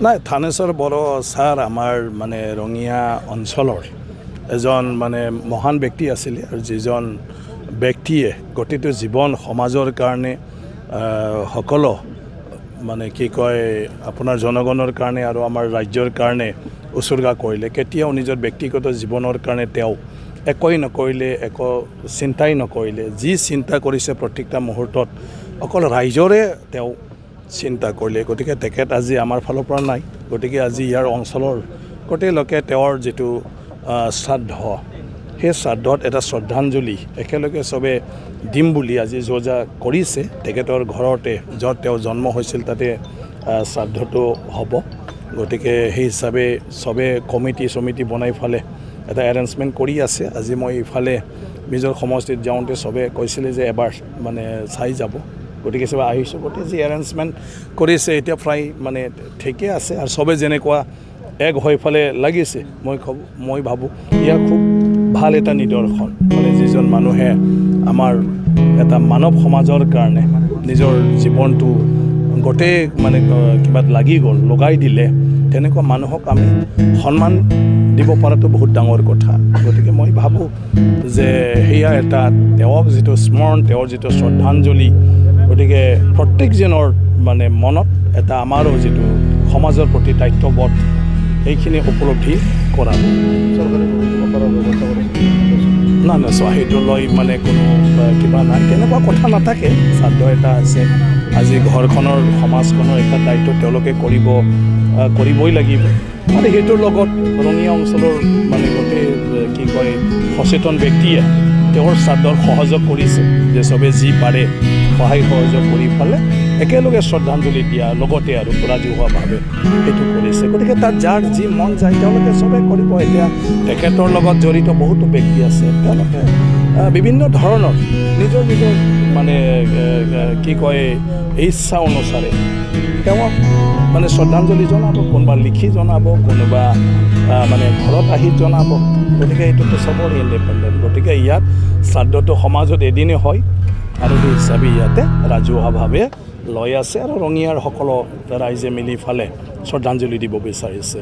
নাই থানেশ্বৰ বড়ো ছাৰ আমাৰ মানে ৰঙিয়া অঞ্চলৰ এজন মানে মহান ব্যক্তি আছিলে আৰু যিজন ব্যক্তিয়ে গোটেইটো জীৱন সমাজৰ কাৰণে সকলো মানে কি কয় আপোনাৰ জনগণৰ কাৰণে আৰু আমাৰ ৰাজ্যৰ কাৰণে উৎসৰ্গা কৰিলে। কেতিয়াও নিজৰ ব্যক্তিগত জীৱনৰ কাৰণে তেওঁ একোই নকৰিলে, একো চিন্তাই নকৰিলে। যি চিন্তা কৰিছে প্ৰত্যেকটা মুহূৰ্তত অকল ৰাইজৰে তেওঁ চিন্তা কৰিলে। গতিকে তেখেত আজি আমাৰ ফালৰ পৰা নাই। গতিকে আজি ইয়াৰ অঞ্চলৰ গোটেই লোকে তেওঁৰ যিটো শ্ৰাদ্ধ, সেই শ্ৰাদ্ধত এটা শ্ৰদ্ধাঞ্জলি একেলগে চবে দিম বুলি আজি যোজা কৰিছে। তেখেতৰ ঘৰতে য'ত তেওঁ জন্ম হৈছিল তাতে শ্ৰাদ্ধটো হ'ব। গতিকে সেই হিচাপে চবে কমিটি বনাই ফালে এটা এৰেঞ্জমেণ্ট কৰি আছে। আজি মই ইফালে নিজৰ সমষ্টিত যাওঁতে চবে কৈছিলে যে এবাৰ মানে চাই যাব। গতিকে চবে আহিছোঁ। গতিকে যি এৰেঞ্জমেণ্ট কৰিছে এতিয়া প্ৰায় মানে ঠিকে আছে আৰু চবে যেনেকুৱা এক হৈ ফালে লাগিছে মই ভাবোঁ এয়া খুব ভাল এটা নিদৰ্শন। মানে যিজন মানুহে আমাৰ এটা মানৱ সমাজৰ কাৰণে নিজৰ জীৱনটো গোটেই মানে কিবাত লাগি গ'ল, লগাই দিলে, তেনেকুৱা মানুহক আমি সন্মান দিব পৰাটো বহুত ডাঙৰ কথা। গতিকে মই ভাবোঁ যে সেয়া এটা তেওঁক যিটো স্মৰণ, তেওঁৰ যিটো শ্ৰদ্ধাঞ্জলি, গতিকে প্ৰত্যেকজনৰ মানে মনত এটা আমাৰো যিটো সমাজৰ প্ৰতি দায়িত্ববোধ এইখিনি উপলব্ধি কৰাব। না চোৱা সেইটো লৈ মানে কোনো কিবা নাই, তেনেকুৱা কথা নাথাকে। শ্ৰাদ্ধ এটা আছে, আজি ঘৰখনৰ সমাজখনৰ এটা দায়িত্ব তেওঁলোকে কৰিবই লাগিব। মানে সেইটোৰ লগত ৰঙিয়া অঞ্চলৰ মানে গোটেই কি কয় সচেতন ব্যক্তিয়ে তেওঁৰ শ্ৰাদ্ধৰ সহযোগ কৰিছে যে চবে যি পাৰে সহায় সহযোগ কৰি ফালে একেলগে শ্ৰদ্ধাঞ্জলি দিয়া লগতে আৰু ৰাজহুৱাভাৱে সেইটো কৰিছে। গতিকে তাত যাৰ যি মন যায় তেওঁলোকে চবে কৰিব। এতিয়া তেখেতৰ লগত জড়িত বহুতো ব্যক্তি আছে, তেওঁলোকে বিভিন্ন ধৰণৰ নিজৰ মানে কি কয় ইচ্ছা অনুসাৰে তেওঁক মানে শ্ৰদ্ধাঞ্জলি জনাব। কোনোবা লিখি জনাব, কোনোবা মানে ঘৰত আহি জনাব। গতিকে এইটোতো চবৰে ইণ্ডিপেণ্ডেণ্ট। গতিকে ইয়াত শ্ৰাদ্ধটো সমাজত এদিনে হয় আৰু সেই হিচাপে ইয়াতে ৰাজহুৱাভাৱে লৈ আছে আৰু ৰঙিয়াৰ সকলো ৰাইজে মিলি ফালে শ্ৰদ্ধাঞ্জলি দিব বিচাৰিছে।